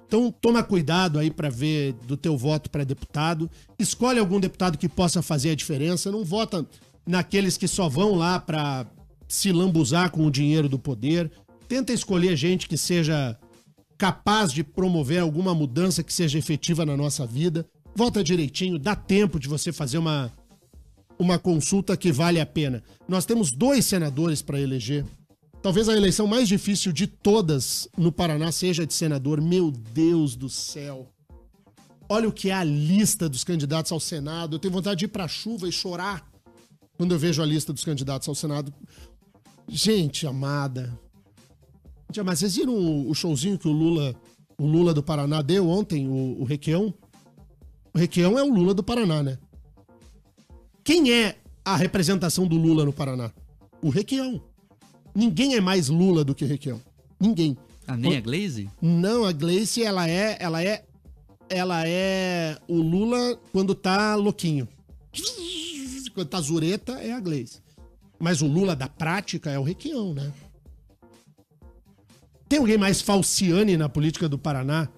Então toma cuidado aí para ver do teu voto para deputado. Escolhe algum deputado que possa fazer a diferença. Não vota naqueles que só vão lá para se lambuzar com o dinheiro do poder. Tenta escolher gente que seja capaz de promover alguma mudança que seja efetiva na nossa vida. Vota direitinho, dá tempo de você fazer uma consulta que vale a pena. Nós temos 2 senadores para eleger. Talvez a eleição mais difícil de todas no Paraná seja de senador. Meu Deus do céu. Olha o que é a lista dos candidatos ao Senado. Eu tenho vontade de ir pra chuva e chorar quando eu vejo a lista dos candidatos ao Senado. Gente amada. Mas vocês viram o showzinho que o Lula do Paraná deu ontem, o Requião? O Requião é o Lula do Paraná, né? Quem é a representação do Lula no Paraná? O Requião. Ninguém é mais Lula do que Requião. Ninguém. Ah, nem a Glaze? Não, a Glaze, ela é o Lula quando tá louquinho. Quando tá zureta, é a Glaze. Mas o Lula da prática é o Requião, né? Tem alguém mais falciane na política do Paraná?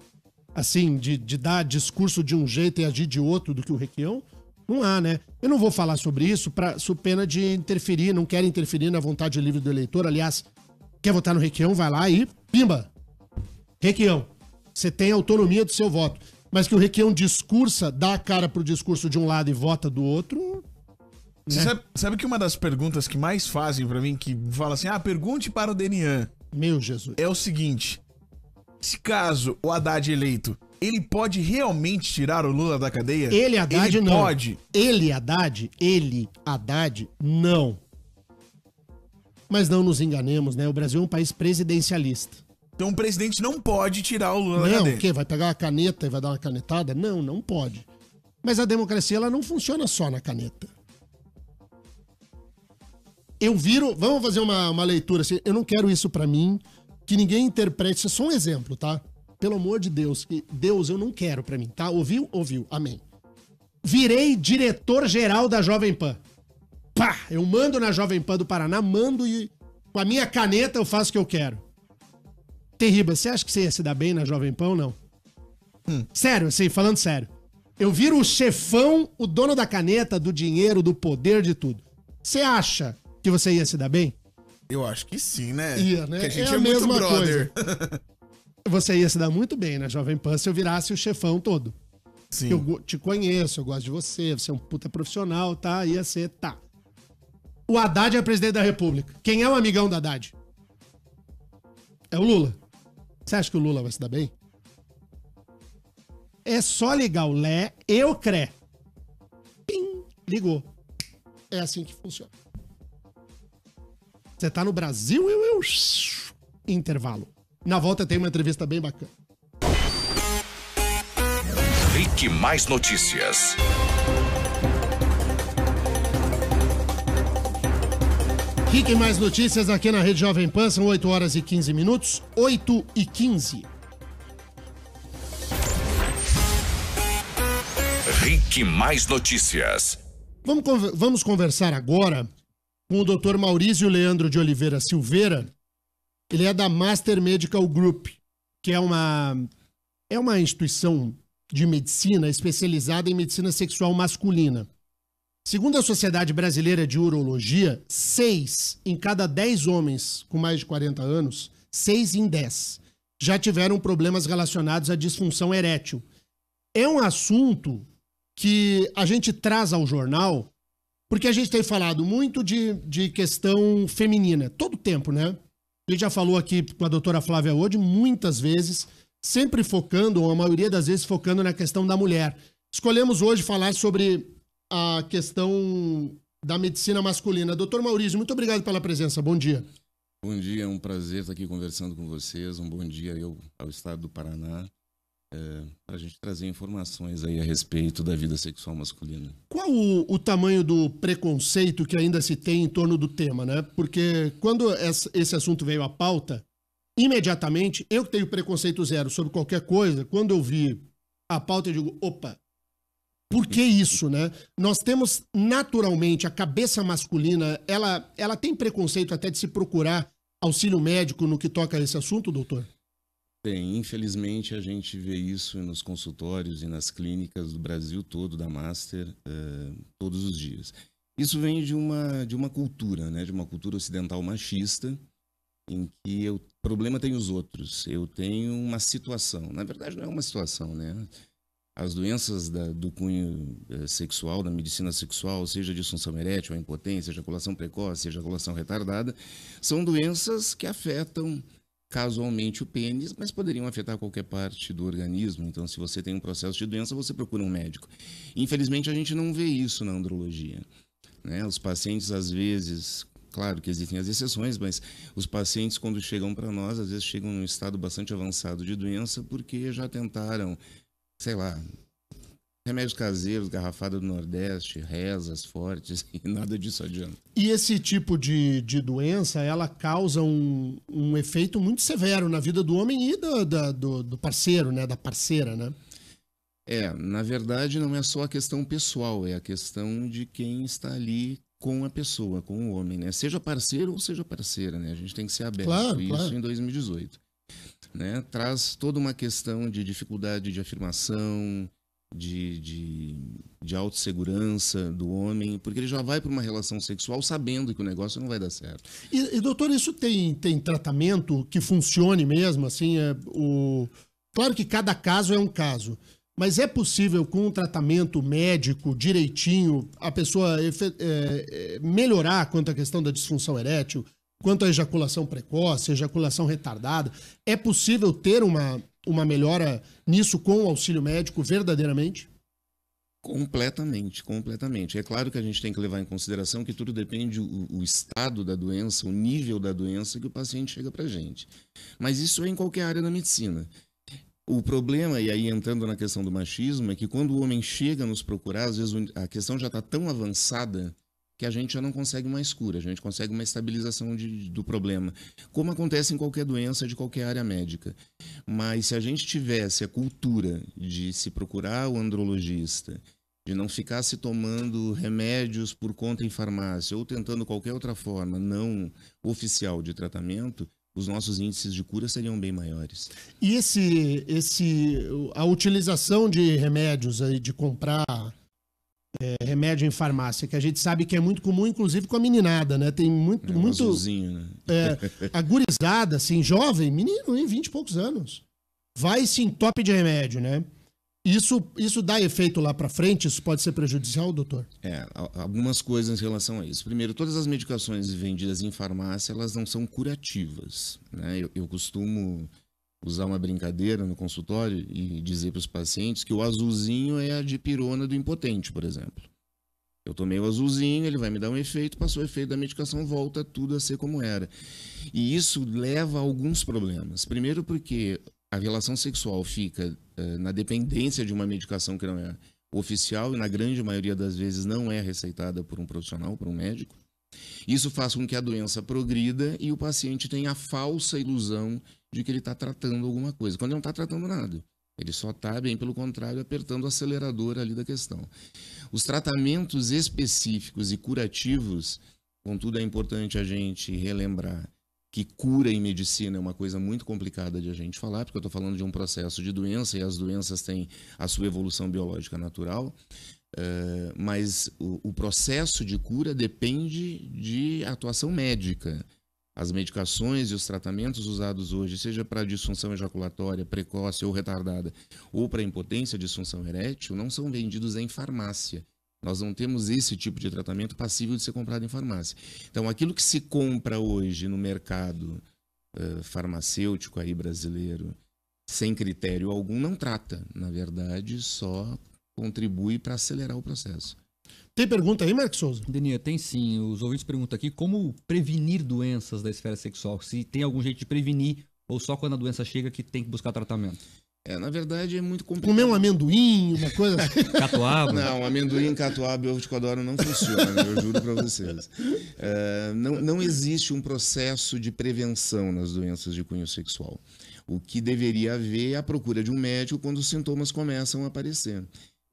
Assim, de dar discurso de um jeito e agir de outro do que o Requião? Não há, né? Eu não vou falar sobre isso sob pena de interferir, não quero interferir na vontade livre do eleitor. Aliás, quer votar no Requião, vai lá e pimba! Requião, você tem autonomia do seu voto. Mas que o Requião discursa, dá a cara pro discurso de um lado e vota do outro... Você sabe que uma das perguntas que mais fazem pra mim, que fala assim, pergunte para o Denian. Meu Jesus. É o seguinte, se caso o Haddad eleito, ele pode realmente tirar o Lula da cadeia? Ele, Haddad, ele não. Pode. Ele, Haddad, não. Mas não nos enganemos, né? O Brasil é um país presidencialista. Então o presidente não pode tirar o Lula da Não, cadeia. o quê? Vai pegar uma caneta e vai dar uma canetada? Não, não pode. Mas a democracia, ela não funciona só na caneta. Eu viro... Vamos fazer uma leitura assim. Eu não quero isso pra mim, que ninguém interprete. Isso é só um exemplo, tá? Pelo amor de Deus. Deus, eu não quero pra mim, tá? Ouviu? Ouviu. Amém. Virei diretor-geral da Jovem Pan. Pá! Eu mando na Jovem Pan do Paraná, mando e com a minha caneta eu faço o que eu quero. Terrível. Você acha que você ia se dar bem na Jovem Pan ou não? Sério, assim, falando sério. Eu viro o chefão, o dono da caneta, do dinheiro, do poder, de tudo. Você acha que você ia se dar bem? Eu acho que sim, né? Ia, né? Porque a gente É a muito mesma brother. Você ia se dar muito bem na Jovem Pan se eu virasse o chefão todo. Sim. Eu te conheço, eu gosto de você é um puta profissional, tá? Ia ser, tá. O Haddad é presidente da República. Quem é o amigão do Haddad? É o Lula. Você acha que o Lula vai se dar bem? É só ligar o Lé e o Cré. Pim, ligou. É assim que funciona. Você tá no Brasil e eu... Intervalo. Na volta tem uma entrevista bem bacana. Rick Mais Notícias. Rick Mais Notícias aqui na Rede Jovem Pan. São 8 horas e 15 minutos. 8 e 15. Rick Mais Notícias. Vamos conversar agora com o Dr. Maurício Leandro de Oliveira Silveira. Ele é da Master Medical Group, que é uma instituição de medicina especializada em medicina sexual masculina. Segundo a Sociedade Brasileira de Urologia, 6 em cada 10 homens com mais de 40 anos, 6 em 10, já tiveram problemas relacionados à disfunção erétil. É um assunto que a gente traz ao jornal porque a gente tem falado muito de questão feminina, todo tempo, né? A gente já falou aqui com a doutora Flávia Ode muitas vezes, sempre focando, ou a maioria das vezes focando na questão da mulher. Escolhemos hoje falar sobre a questão da medicina masculina. Doutor Maurício, muito obrigado pela presença. Bom dia. Bom dia, é um prazer estar aqui conversando com vocês. Um bom dia ao estado do Paraná. para a gente trazer informações aí a respeito da vida sexual masculina. Qual o tamanho do preconceito que ainda se tem em torno do tema, né? Porque quando esse assunto veio à pauta, imediatamente, eu que tenho preconceito zero sobre qualquer coisa, quando eu vi a pauta, eu digo, opa, por que isso, né? Nós temos, naturalmente, a cabeça masculina, ela tem preconceito até de se procurar auxílio médico no que toca a esse assunto, doutor? Bem, infelizmente a gente vê isso nos consultórios e nas clínicas do Brasil todo, da Master, todos os dias. Isso vem de uma cultura, né? De uma cultura ocidental machista, em que o problema tem os outros. Eu tenho uma situação. Na verdade, não é uma situação, né? As doenças do cunho sexual, da medicina sexual, seja disfunção erétil, a impotência, ejaculação precoce, ejaculação retardada, são doenças que afetam casualmente o pênis, mas poderiam afetar qualquer parte do organismo. Então, se você tem um processo de doença, você procura um médico. Infelizmente, a gente não vê isso na andrologia, né? Os pacientes, às vezes, claro que existem as exceções, mas os pacientes, quando chegam para nós, às vezes chegam num estado bastante avançado de doença porque já tentaram, sei lá, remédios caseiros, garrafada do Nordeste, rezas fortes, e nada disso adianta. E esse tipo de doença, ela causa um efeito muito severo na vida do homem e do parceiro, né? Da parceira, né? Na verdade, não é só a questão pessoal, é a questão de quem está ali com a pessoa, com o homem, né? Seja parceiro ou seja parceira, né? A gente tem que ser aberto. Claro, isso claro. Em 2018. Né? Traz toda uma questão de dificuldade de afirmação, de autossegurança do homem, porque ele já vai para uma relação sexual sabendo que o negócio não vai dar certo. E doutor, isso tem tratamento que funcione mesmo? Assim, claro que cada caso é um caso, mas é possível, com um tratamento médico direitinho, a pessoa melhorar quanto à questão da disfunção erétil, quanto à ejaculação precoce, ejaculação retardada? É possível ter uma melhora nisso com o auxílio médico verdadeiramente? Completamente, completamente. É claro que a gente tem que levar em consideração que tudo depende o estado da doença, o nível da doença que o paciente chega pra gente. Mas isso é em qualquer área da medicina. O problema, e aí entrando na questão do machismo, é que quando o homem chega nos procurar, às vezes a questão já está tão avançada que a gente já não consegue mais cura, a gente consegue uma estabilização do problema, como acontece em qualquer doença de qualquer área médica. Mas se a gente tivesse a cultura de se procurar o andrologista, de não ficar se tomando remédios por conta em farmácia ou tentando qualquer outra forma não oficial de tratamento, os nossos índices de cura seriam bem maiores. E a utilização de remédios, aí, de comprar remédio em farmácia, que a gente sabe que é muito comum, inclusive com a meninada, né? Tem muito... Azulzinho, né? A gurizada, assim, jovem, menino, em 20 e poucos anos, vai se entope de remédio, né? Isso dá efeito lá pra frente? Isso pode ser prejudicial, doutor? Algumas coisas em relação a isso. Primeiro, todas as medicações vendidas em farmácia, elas não são curativas, né? Eu costumo usar uma brincadeira no consultório e dizer para os pacientes que o azulzinho é a dipirona do impotente, por exemplo. Eu tomei o azulzinho, ele vai me dar um efeito, passou o efeito da medicação, volta tudo a ser como era. E isso leva a alguns problemas. Primeiro porque a relação sexual fica na dependência de uma medicação que não é oficial e na grande maioria das vezes não é receitada por um profissional, por um médico. Isso faz com que a doença progrida e o paciente tenha a falsa ilusão de que ele está tratando alguma coisa, quando ele não está tratando nada. Ele só está, bem pelo contrário, apertando o acelerador ali da questão. Os tratamentos específicos e curativos, contudo, é importante a gente relembrar que cura em medicina é uma coisa muito complicada de a gente falar, porque eu estou falando de um processo de doença e as doenças têm a sua evolução biológica natural, mas o processo de cura depende de atuação médica. As medicações e os tratamentos usados hoje, seja para disfunção ejaculatória precoce ou retardada, ou para impotência, disfunção erétil, não são vendidos em farmácia. Nós não temos esse tipo de tratamento passível de ser comprado em farmácia. Então, aquilo que se compra hoje no mercado farmacêutico aí brasileiro, sem critério algum, não trata. Na verdade, só contribui para acelerar o processo. Tem pergunta aí, Marcos Souza? Denia, tem sim. Os ouvintes perguntam aqui como prevenir doenças da esfera sexual. Se tem algum jeito de prevenir ou só quando a doença chega que tem que buscar tratamento? Na verdade é muito complicado. Comer um amendoim, uma coisa assim. Catuaba? Não, amendoim, catuaba e ovo de codorna não funciona, eu juro para vocês. Não existe um processo de prevenção nas doenças de cunho sexual. O que deveria haver é a procura de um médico quando os sintomas começam a aparecer.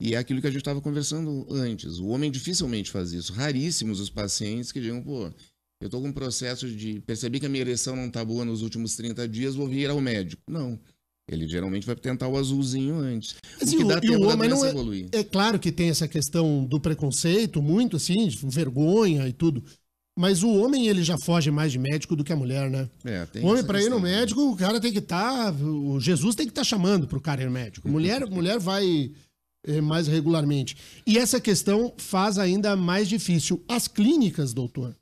E é aquilo que a gente estava conversando antes. O homem dificilmente faz isso. Raríssimos os pacientes que digam, pô, eu estou com um processo de perceber que a minha ereção não está boa nos últimos 30 dias, vou vir ao médico. Não. Ele geralmente vai tentar o azulzinho antes. Mas o que dá tempo da doença evoluir. É claro que tem essa questão do preconceito, muito assim, de vergonha e tudo. Mas o homem, ele já foge mais de médico do que a mulher, né? O homem, para ir no médico, o cara tem que estar... O Jesus tem que estar chamando pro cara ir no médico. Mulher vai mais regularmente. E essa questão faz ainda mais difícil. As clínicas, doutor,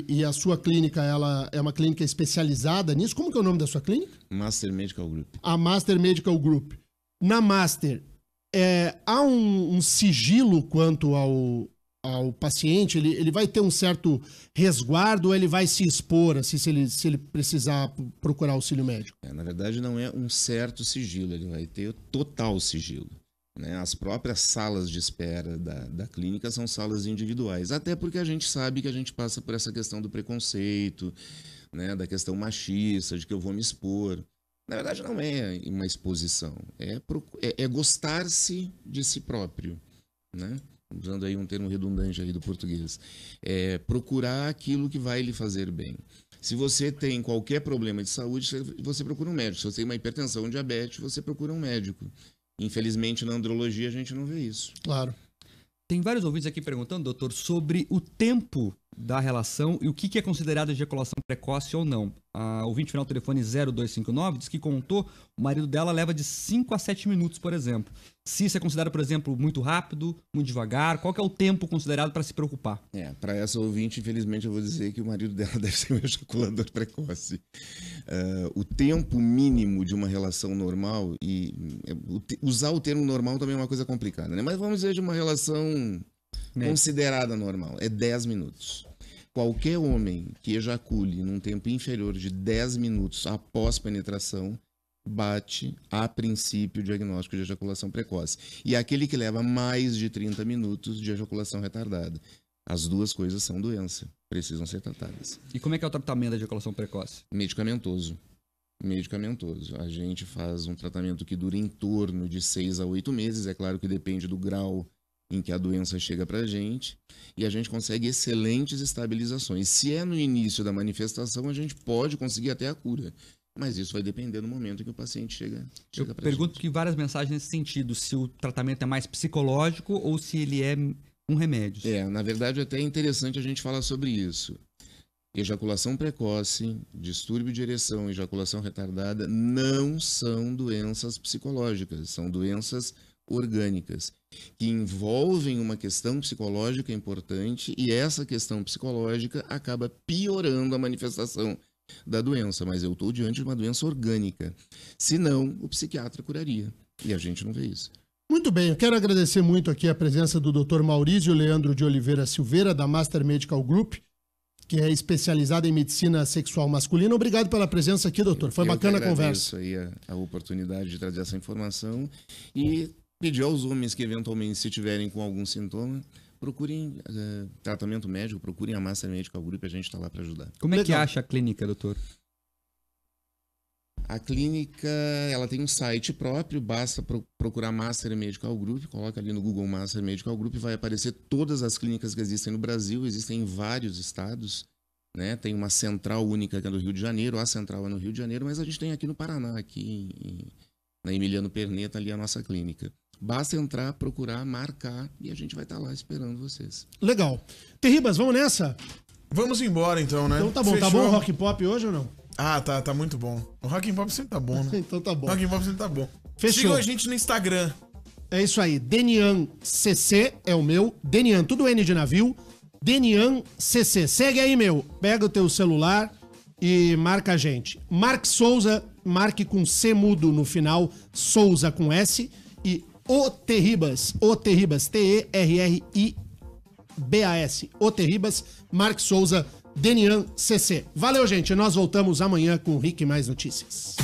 e a sua clínica, ela é uma clínica especializada nisso. Como que é o nome da sua clínica? Master Medical Group. A Master Medical Group. Na Master, há um sigilo quanto ao paciente? Ele vai ter um certo resguardo ou ele vai se expor assim, se ele precisar procurar auxílio médico? Na verdade, não é um certo sigilo, ele vai ter total sigilo. Né? As próprias salas de espera da clínica são salas individuais, até porque a gente sabe que a gente passa por essa questão do preconceito, né? Da questão machista, de que eu vou me expor. Na verdade, não é uma exposição, é gostar-se de si próprio, né? Usando aí um termo redundante aí do português. É procurar aquilo que vai lhe fazer bem. Se você tem qualquer problema de saúde, você procura um médico. Se você tem uma hipertensão, um diabetes, você procura um médico. Infelizmente, na andrologia, a gente não vê isso. Claro. Tem vários ouvintes aqui perguntando, doutor, sobre o tempo da relação e o que é considerado ejaculação precoce ou não. A ouvinte final do telefone 0259 diz que contou, o marido dela leva de 5 a 7 minutos, por exemplo. Se isso é considerado, por exemplo, muito rápido, muito devagar, qual que é o tempo considerado para se preocupar? Para essa ouvinte, infelizmente, eu vou dizer que o marido dela deve ser um ejaculador precoce. O tempo mínimo de uma relação normal, usar o termo normal também é uma coisa complicada, né? Mas vamos dizer de uma relação considerada normal, é 10 minutos. Qualquer homem que ejacule num tempo inferior de 10 minutos após penetração bate, a princípio, o diagnóstico de ejaculação precoce. E aquele que leva mais de 30 minutos de ejaculação retardada. As duas coisas são doença, precisam ser tratadas. E como é que é o tratamento da ejaculação precoce? Medicamentoso. A gente faz um tratamento que dura em torno de 6 a 8 meses. É claro que depende do grau em que a doença chega pra gente, e a gente consegue excelentes estabilizações. Se é no início da manifestação, a gente pode conseguir até a cura, mas isso vai depender do momento em que o paciente chega Eu pergunto que várias mensagens nesse sentido, se o tratamento é mais psicológico ou se ele é um remédio. Na verdade, até é interessante a gente falar sobre isso. Ejaculação precoce, distúrbio de ereção, ejaculação retardada não são doenças psicológicas, são doenças orgânicas, que envolvem uma questão psicológica importante, e essa questão psicológica acaba piorando a manifestação da doença. Mas eu estou diante de uma doença orgânica. Se não, o psiquiatra curaria. E a gente não vê isso. Muito bem, eu quero agradecer muito aqui a presença do Dr. Maurício Leandro de Oliveira Silveira, da Master Medical Group, que é especializada em medicina sexual masculina. Obrigado pela presença aqui, doutor. Foi bacana a conversa. Eu agradeço aí a oportunidade de trazer essa informação e pedir aos homens que eventualmente, se tiverem com algum sintoma, procurem tratamento médico, procurem a Master Medical Group, a gente está lá para ajudar. Como é que acha a clínica, doutor? A clínica, ela tem um site próprio, basta procurar Master Medical Group, coloca ali no Google Master Medical Group, vai aparecer todas as clínicas que existem no Brasil, existem em vários estados, né? Tem uma central única que é do Rio de Janeiro, a central é no Rio de Janeiro, mas a gente tem aqui no Paraná, aqui na Emiliano Perneta, ali a nossa clínica. Basta entrar, procurar, marcar e a gente vai estar lá esperando vocês. Legal. Terribas, vamos nessa? Vamos embora então, né? Então tá bom. Fechou? Tá bom o Rock Pop hoje ou não? Ah, tá muito bom. O Rock Pop sempre tá bom, né? Então tá bom. O Rock Pop sempre tá bom. Fechou. Sigam a gente no Instagram. É isso aí. Denian CC é o meu. Denian, tudo N de navio. Denian CC. Segue aí, meu. Pega o teu celular e marca a gente. Mark Souza, marque com C mudo no final, Souza com S. E O Terribas, T-E-R-R-I-B-A-S. O Terribas, Mark Souza, Denian CC. Valeu, gente. Nós voltamos amanhã com o Rick Mais Notícias.